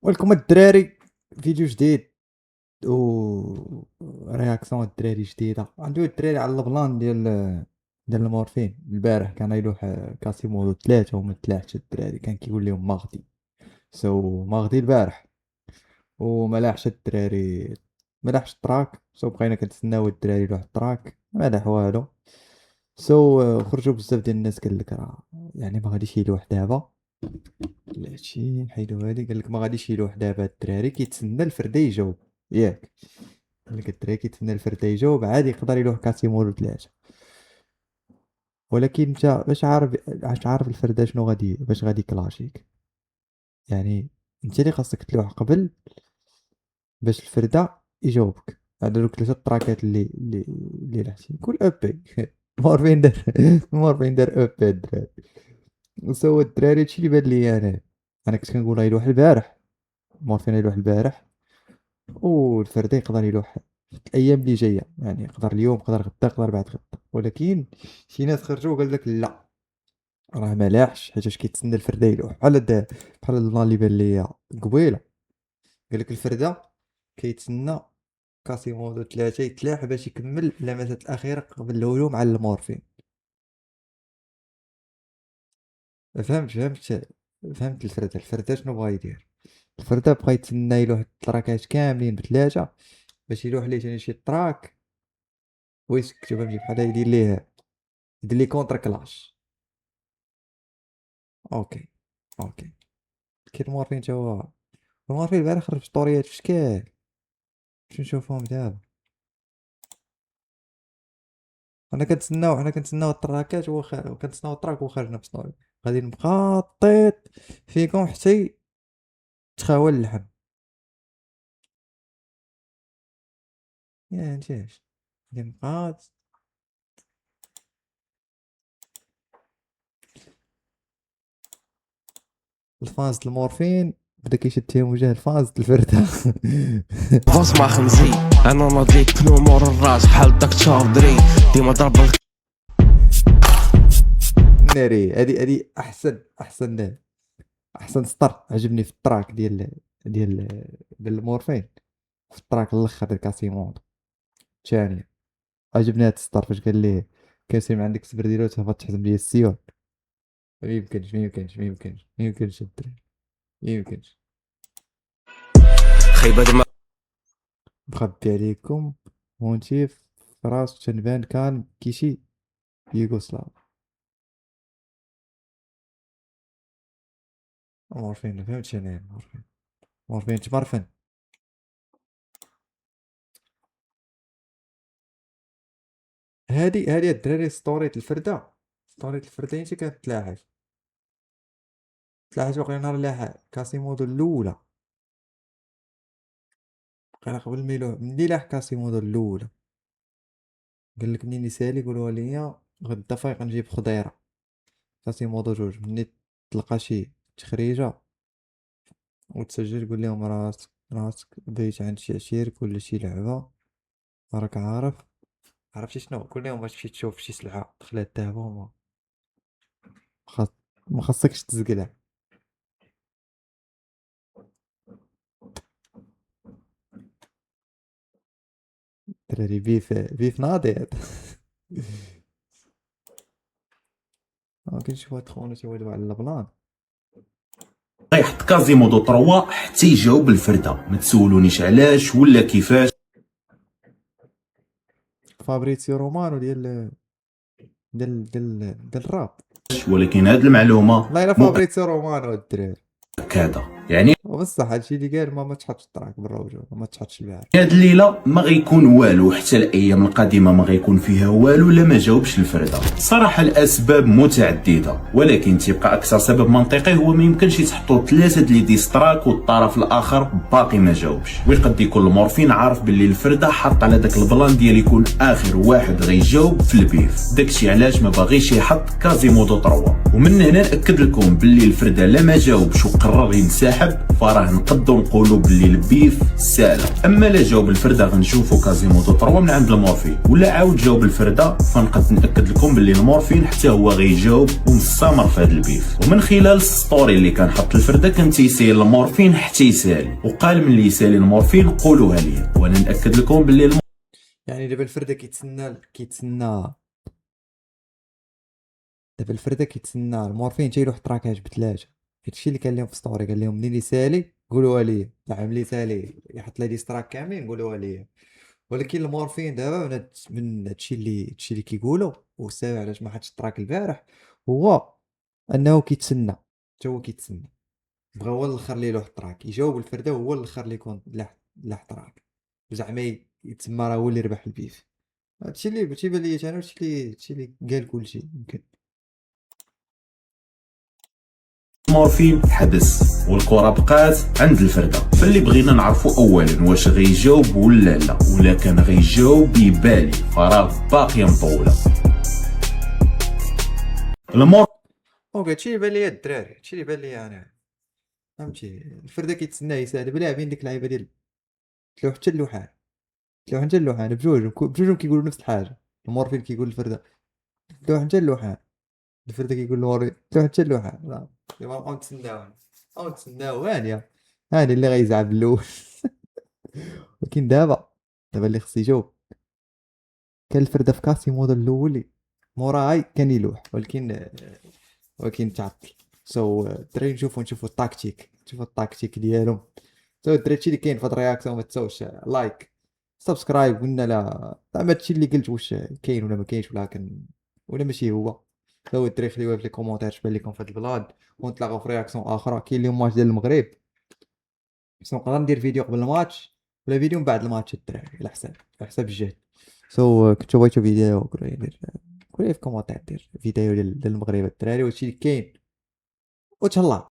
ولكم الدراري، فيديو جديد و رياكسيون الدراري جديده. عنده الدراري على البلان ديال المورفين. البارح كان يلوح كاسيمو 3 وما تلاحش الدراري، كان كيقول لهم ماغدي ماغدي البارح وما لاحش الدراري، ما لاحش التراك. بقينا كنتسناو الدراري يلوح التراك، ما لاح والو. خرجوا بزاف ديال الناس قال لك راه يعني ما غاديش يلوح دابا. هادشي حيدو هادي، قال لك ما غاديش يلوح دابا، الدراري كيتسنى الفردا يجاوب ياك. قال لك الدراري كيتسنى الفردا يجاوب، عادي يقدر يلوح كاسيمولو 3. ولكن انت باش عارف الفردا شنو غادي، باش غادي كلاشيك. يعني انت اللي خاصك تلوح قبل باش الفردا يجاوبك على دوك 3 التراكات اللي لحتي كل ابي. مورفين دار مورفين دار ابي الدراري. وسوا الدراري هادشي اللي بان لي انا كنت كنقول غيلوح البارح، مورفين يلوح البارح، والفردا يقدر يلوح في الايام اللي جايه. يعني يقدر اليوم، يقدر غدا، يقدر بعد غدا. ولكن شي ناس خرجوا وقال لك لا، راه ما لاحش حيتاش كيتسنى الفردا يلوح. بحال البلان اللي بان ليا قبيله، قال لك الفردا كيتسنى كاسيمودو 3 يتلاح باش يكمل اللمسات الاخيره قبل الهجوم على المورفين. فهمت الفردا شنو بغا يدير. الفردا بغا يتسنى يلوح التراكات كاملين ب3 باش يلوح ليه تاني شي تراك ويسكتو، فهمتي؟ بحال يدير ليه كونتر كلاش. اوكي اوكي. كاين المورفين تا هو، المورفين البارح خرج ستوريات في شكال باش نشوفهم دابا. حنا كنتسناو التراكات كنتسناو التراك وخرجنا بستوري. غادي نبقى طيط فيكم حتى تخاول اللحم. يا نتاش غادي نبقى الفانز د المورفين بدا كيشد وجه الفانز د الفرده. فاس مع خمسي انا نضيت نمور الراس بحال داك تشاودري ديما ضرب ناري. هادي احسن سطر عجبني في التراك ديال المورفين، في التراك الاخر ديال كاسيموندو الثانيه. عجبني هاد السطر فاش قال ليه كاسم عندك صبر ديالو تهبط تحزم ليا السيول. ما يمكنش الدراري، ما يمكنش. خيبه دما مخبي عليكم وانتي في راس تنبان كان كيشي يوغوسلاف. مورفين فهمتش انا. مورفين تمرفن. هادي الدراري ستوريت الفردة، انت كانت تلاحظ وقيلا نهار لاح كاسيمودو الاولى. وقيلا قبل ما يلوح ملي لاح كاسيمودو الاولى قال لك منين يسالي قولوا ليا غدا فايق نجيب خضيره. كاسيمودو 2 ملي تلقى شي تخريجه وتسجل قول لهم راسك بيت عند شي عشيرك ولا شي لعبه، راك عرفتي شنو. قول لهم باش تمشي تشوف شي سلعه دخلات دابا خاص ما خاصكش تزقلها. دراري بيف ناضي. كنشوف هاد خونا تيوليو على البلان. غيحط كازيمودو 3 حتى يجاوب الفرده، ما تسولونيش علاش ولا كيفاش. فابريزيو رومانو ديال الراب. ولكن هاد المعلومه لا فابريزيو رومانو الدراري مؤكده، يعني بصح هادشي اللي قال ما تحطش الطراك برا وجهه، ما تحطش البارح. هاد الليله ما غيكون والو، حتى الايام القادمه ما غيكون فيها والو لا ما جاوبش الفرده. صراحه الاسباب متعدده، ولكن تيبقى اكثر سبب منطقي هو ما يمكنش يتحطوا 3 ديال ديستراك والطرف الاخر باقي ما جاوبش. ويقد يكون المورفين عارف باللي الفرده حط على داك البلان ديال يكون اخر واحد غيجاوب في البيف، داكشي علاش ما باغيش يحط كازيمودو 3. ومن هنا ناكد لكم باللي الفرده لا ما جاوبش وقرر ينسحب السحب فراه نقدو نقولو بلي البيف سالة. اما لا جاوب الفرده غنشوفو كازيمودو 3 من عند المورفين، ولا عاود جاوب الفرده فنقد ناكد لكم بلي المورفين حتى هو غيجاوب ومستمر في هذا البيف. ومن خلال الستوري اللي كان حط الفرده كان تيسيل المورفين حتى يسالي، وقال من اللي يسالي المورفين قولوها لي وانا ناكد لكم بلي يعني دابا الفرده كيتسنى المورفين تيروح تراكاج بثلاثه. هادشي اللي كان لهم في ستوري، قال لهم منين يسالي قولوها لي، ملي يسالي يحط لي ستراك كاملين قولوها لي. ولكن المورفين دابا من هادشي اللي كيقولوا والسبب علاش ما حطش التراك البارح هو انه كيتسنى، حتى هو كيتسنى بغا هو الاخر ليه له التراك يجاوب الفرده وهو الاخر اللي يكون لاح تراك، زعما يتسمى راه هو اللي ربح البيف. هادشي اللي تيبان ليا انا، هادشي اللي قال كلشي يمكن. المورفين حبس والكره بقات عند الفرده. فاللي بغينا نعرفو اولا واش غيجاوب ولا لا، ولا كان غيجاوب يبالي فراه باقيه مطوله. هادشي اللي بان ليا الدراري، هادشي اللي بان ليا انا، فهمتي. الفرده كيتسناه يسال بلا بين ديك اللعيبه ديال تلوح حتى اللوحان بجوجهم كيقولوا نفس الحاجه. المورفين كيقول الفرده تلوح حتى اللوحان، الفرده كيقول المورفين تلوح حتى اللوحان. لا دابا نبقاو نتسناو هاني اللي غيزعل الاول. ولكن دابا اللي خص يجاوب كان الفرده في كاسي موديل الاول موراي كان يلوح، ولكن تعطل. الدراري نشوفوا التاكتيك ديالهم. الدراري هادشي اللي كاين في هاد الرياكسيون، ما تنساوش لايك سبسكرايب، قلنا لا زعما هادشي اللي قلت واش كاين ولا ما كاينش ولا ماشي هو. الدراري خليوها في لي كومونتير اش بان لكم في هاد البلاد، ونتلاقاو في رياكسيون اخرى. كاين اليوم ماتش ديال المغرب، بس نقدر ندير فيديو قبل الماتش ولا فيديو من بعد الماتش الدراري على حساب الجهد. كنتو بغيتو فيديو قولوا لي في كومونتير دير فيديو ديال المغرب الدراري، وهادشي اللي كاين وتهلا.